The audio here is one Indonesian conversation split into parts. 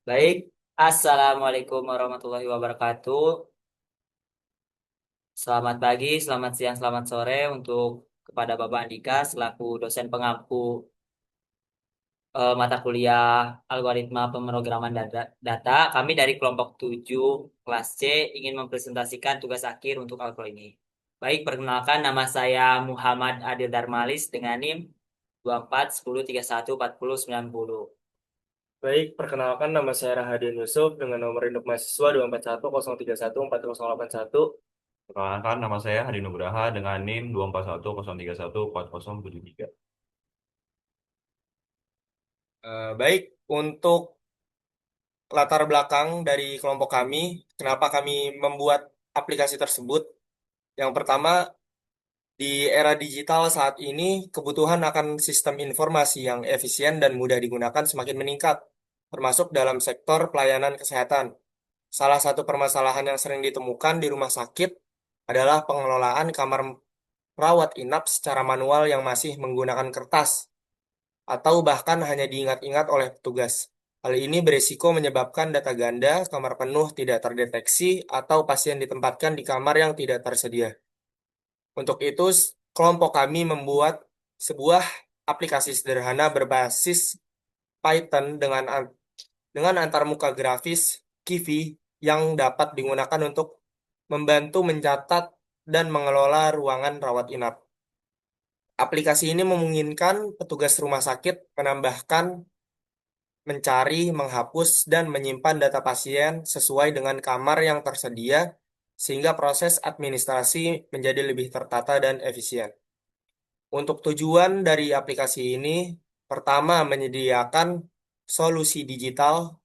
Baik, Assalamualaikum warahmatullahi wabarakatuh. Selamat pagi, selamat siang, selamat sore untuk kepada Bapak Andika selaku dosen pengampu mata kuliah algoritma pemrograman data. Kami dari kelompok 7 kelas C ingin mempresentasikan tugas akhir untuk algo ini. Baik, perkenalkan nama saya Muhammad Adil Darmalis dengan NIM 24 10 31 40 90. Baik, perkenalkan nama saya Rahadian Yusuf dengan nomor induk mahasiswa 241 031 4081. Perkenalkan, nama saya Hadi Nugraha dengan NIM 241 031 4073. Baik, untuk latar belakang dari kelompok kami, kenapa kami membuat aplikasi tersebut? Yang pertama, di era digital saat ini, kebutuhan akan sistem informasi yang efisien dan mudah digunakan semakin meningkat, termasuk dalam sektor pelayanan kesehatan. Salah satu permasalahan yang sering ditemukan di rumah sakit adalah pengelolaan kamar rawat inap secara manual yang masih menggunakan kertas atau bahkan hanya diingat-ingat oleh petugas. Hal ini berisiko menyebabkan data ganda, kamar penuh tidak terdeteksi, atau pasien ditempatkan di kamar yang tidak tersedia. Untuk itu, kelompok kami membuat sebuah aplikasi sederhana berbasis Python dengan antarmuka grafis Kivi yang dapat digunakan untuk membantu mencatat dan mengelola ruangan rawat inap. Aplikasi ini memungkinkan petugas rumah sakit menambahkan, mencari, menghapus, dan menyimpan data pasien sesuai dengan kamar yang tersedia, sehingga proses administrasi menjadi lebih tertata dan efisien. Untuk tujuan dari aplikasi ini, pertama, menyediakan solusi digital,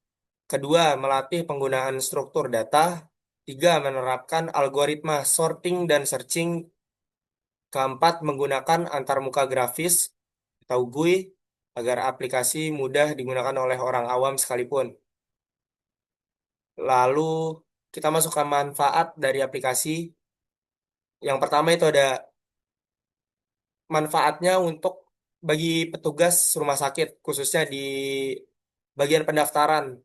kedua, melatih penggunaan struktur data, tiga, menerapkan algoritma sorting dan searching, keempat, menggunakan antarmuka grafis atau GUI agar aplikasi mudah digunakan oleh orang awam sekalipun. Lalu kita masuk ke manfaat dari aplikasi. Yang pertama itu ada manfaatnya untuk bagi petugas rumah sakit, khususnya di bagian pendaftaran.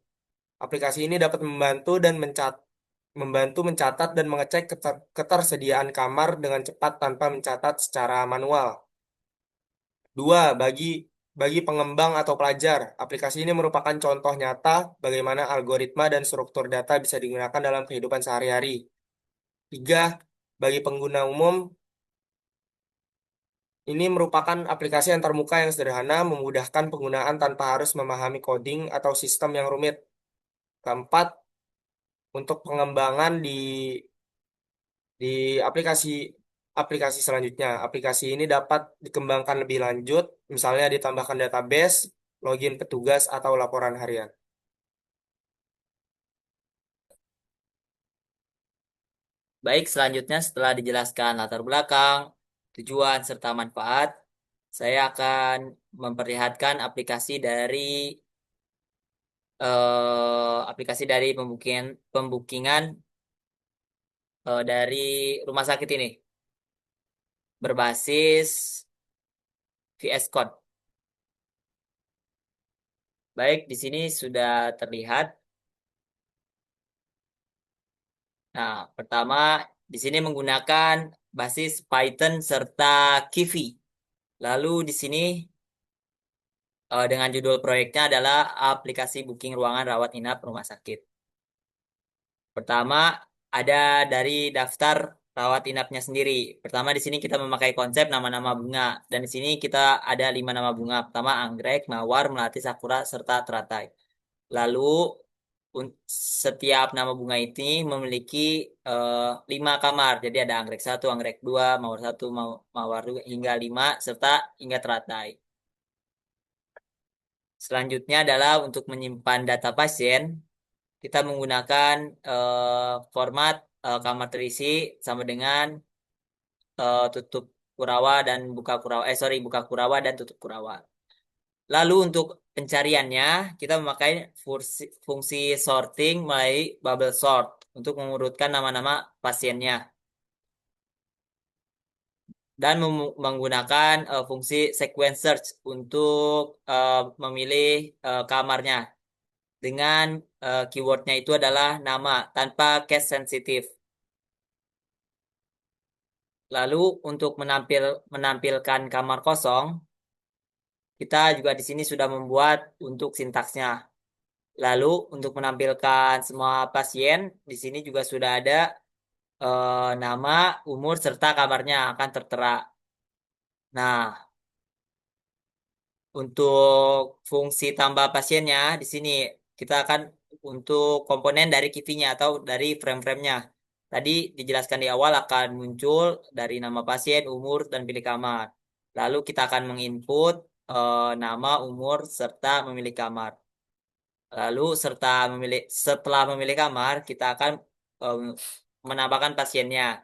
Aplikasi ini dapat membantu mencatat dan mengecek ketersediaan kamar dengan cepat tanpa mencatat secara manual. Dua, bagi pengembang atau pelajar, aplikasi ini merupakan contoh nyata bagaimana algoritma dan struktur data bisa digunakan dalam kehidupan sehari-hari. Tiga, bagi pengguna umum, ini merupakan aplikasi antarmuka yang sederhana, memudahkan penggunaan tanpa harus memahami coding atau sistem yang rumit. Keempat, untuk pengembangan di aplikasi aplikasi selanjutnya. Aplikasi ini dapat dikembangkan lebih lanjut, misalnya ditambahkan database, login petugas, atau laporan harian. Baik, selanjutnya setelah dijelaskan latar belakang, tujuan serta manfaat, saya akan memperlihatkan aplikasi dari pembukingan dari rumah sakit ini berbasis VS Code. Baik, di sini sudah terlihat. Nah, pertama di sini menggunakan basis Python serta Kivi. Lalu di sini dengan judul proyeknya adalah aplikasi booking ruangan rawat inap rumah sakit. Pertama, ada dari daftar rawat inapnya sendiri. Pertama, di sini kita memakai konsep nama-nama bunga. Dan di sini kita ada 5 nama bunga. Pertama, anggrek, mawar, melati, sakura, serta teratai. Lalu, un- setiap nama bunga ini memiliki eh, 5 kamar. Jadi ada anggrek satu, anggrek dua, mawar satu, mawar dua, hingga 5, serta hingga teratai. Selanjutnya adalah untuk menyimpan data pasien. Kita menggunakan format kamar terisi sama dengan tutup kurawa dan buka kurawa. Buka kurawa dan tutup kurawa. Lalu untuk pencariannya, kita memakai fungsi sorting melalui bubble sort untuk mengurutkan nama-nama pasiennya dan menggunakan fungsi sequence search untuk memilih kamarnya. dengan keywordnya itu adalah nama tanpa case sensitif. Lalu untuk menampilkan kamar kosong, kita juga di sini sudah membuat untuk sintaksnya. Lalu untuk menampilkan semua pasien, di sini juga sudah ada nama, umur, serta kamarnya akan tertera. Nah, untuk fungsi tambah pasiennya di sini kita akan untuk komponen dari KIVI-nya atau dari frame-framenya. Tadi dijelaskan di awal akan muncul dari nama pasien, umur, dan pilih kamar. Lalu kita akan menginput nama, umur, serta memilih kamar. Lalu setelah memilih kamar, kita akan em, menambahkan pasiennya.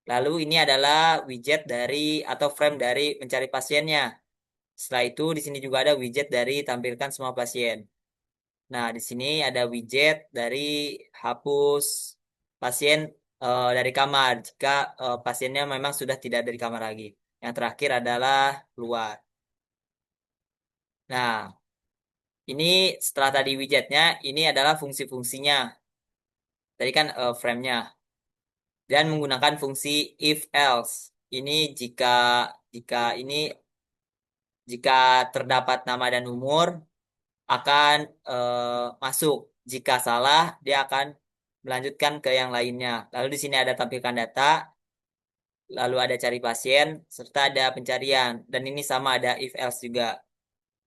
Lalu ini adalah widget dari atau frame dari mencari pasiennya. Setelah itu di sini juga ada widget dari tampilkan semua pasien. Nah, di sini ada widget dari hapus pasien dari kamar jika pasiennya memang sudah tidak dari kamar lagi. Yang terakhir adalah keluar. Nah, ini setelah tadi widgetnya, ini adalah fungsi-fungsinya. Tadi kan frame-nya. Dan menggunakan fungsi if else. Ini jika ini jika terdapat nama dan umur akan masuk. Jika salah, dia akan melanjutkan ke yang lainnya. Lalu di sini ada tampilkan data, lalu ada cari pasien, serta ada pencarian. Dan ini sama ada if else juga.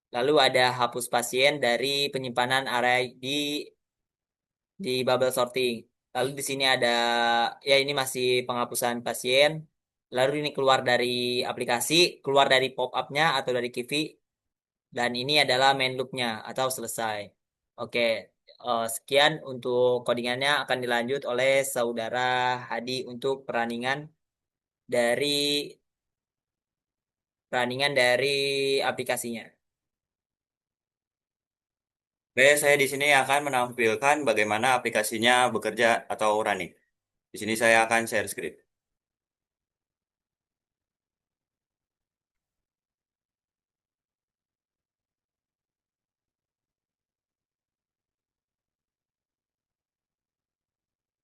Lalu ada hapus pasien dari penyimpanan array di bubble sorting. Lalu di sini ada ya ini masih penghapusan pasien. Lalu ini keluar dari aplikasi, keluar dari pop-up-nya atau dari Kivi. Dan ini adalah main loop-nya atau selesai. Oke, sekian untuk codingannya akan dilanjut oleh saudara Hadi untuk dari runningan dari aplikasinya. Oke, saya di sini akan menampilkan bagaimana aplikasinya bekerja atau running. Di sini saya akan share screen.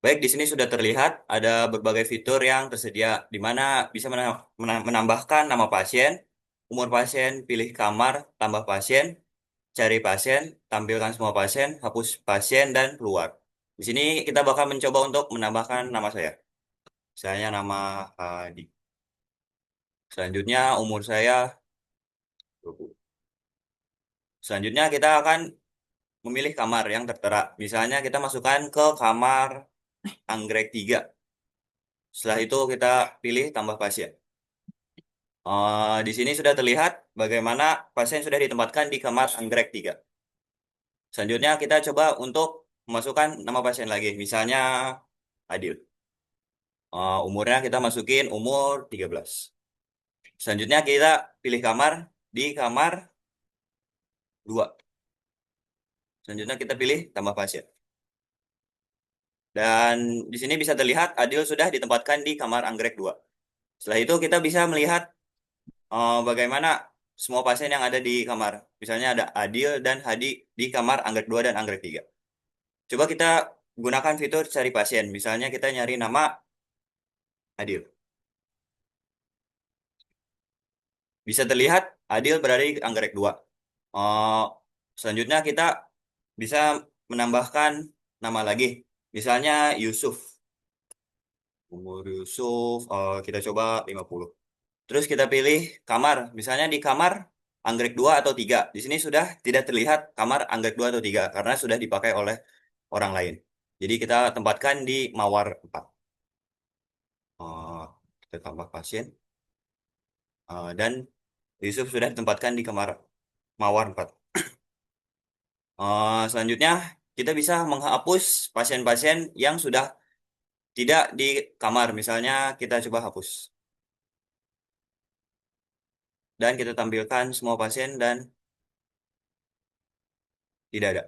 Baik, di sini sudah terlihat ada berbagai fitur yang tersedia, di mana bisa menambahkan nama pasien, umur pasien, pilih kamar, tambah pasien, cari pasien, tampilkan semua pasien, hapus pasien, dan keluar. Di sini kita bakal mencoba untuk menambahkan nama saya. Misalnya nama Hadi. Selanjutnya umur saya 20. Selanjutnya kita akan memilih kamar yang tertera. Misalnya kita masukkan ke kamar anggrek 3. Setelah itu kita pilih tambah pasien. Di sini sudah terlihat bagaimana pasien sudah ditempatkan di kamar anggrek 3. Selanjutnya kita coba untuk memasukkan nama pasien lagi. Misalnya Adil. Umurnya kita masukin umur 13. Selanjutnya kita pilih kamar di kamar 2. Selanjutnya kita pilih tambah pasien. Dan di sini bisa terlihat Adil sudah ditempatkan di kamar anggrek 2. Setelah itu kita bisa melihat bagaimana semua pasien yang ada di kamar. Misalnya ada Adil dan Hadi di kamar anggrek 2 dan anggrek 3. Coba kita gunakan fitur cari pasien. Misalnya kita nyari nama Adil. Bisa terlihat Adil berada di anggrek 2. Eh, Selanjutnya kita bisa menambahkan nama lagi. Misalnya Yusuf. Umur Yusuf kita coba 50. Terus kita pilih kamar. Misalnya di kamar anggrek 2 atau 3. Di sini sudah tidak terlihat kamar anggrek 2 atau 3 karena sudah dipakai oleh orang lain. Jadi kita tempatkan di Mawar 4. Eh, Kita tambah pasien. Dan Yusuf sudah ditempatkan di kamar Mawar 4. Selanjutnya kita bisa menghapus pasien-pasien yang sudah tidak di kamar. Misalnya kita coba hapus. Dan kita tampilkan semua pasien dan tidak ada.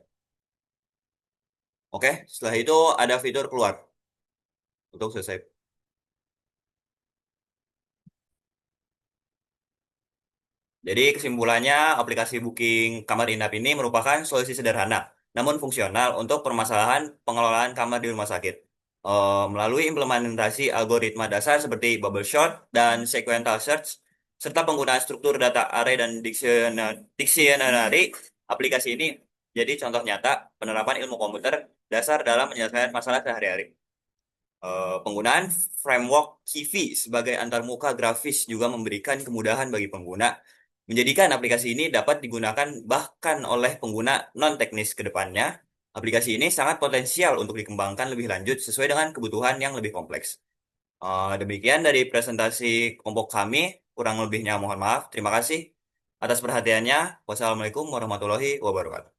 Oke, setelah itu ada fitur keluar untuk selesai. Jadi kesimpulannya aplikasi booking kamar inap ini merupakan solusi sederhana namun fungsional untuk permasalahan pengelolaan kamar di rumah sakit. Melalui implementasi algoritma dasar seperti bubble sort dan sequential search, serta penggunaan struktur data array dan dictionary, aplikasi ini jadi contoh nyata penerapan ilmu komputer dasar dalam menyelesaikan masalah sehari-hari. Penggunaan framework Kivi sebagai antarmuka grafis juga memberikan kemudahan bagi pengguna, menjadikan aplikasi ini dapat digunakan bahkan oleh pengguna non-teknis ke depannya. Aplikasi ini sangat potensial untuk dikembangkan lebih lanjut sesuai dengan kebutuhan yang lebih kompleks. Demikian dari presentasi kelompok kami, kurang lebihnya mohon maaf. Terima kasih atas perhatiannya. Wassalamualaikum warahmatullahi wabarakatuh.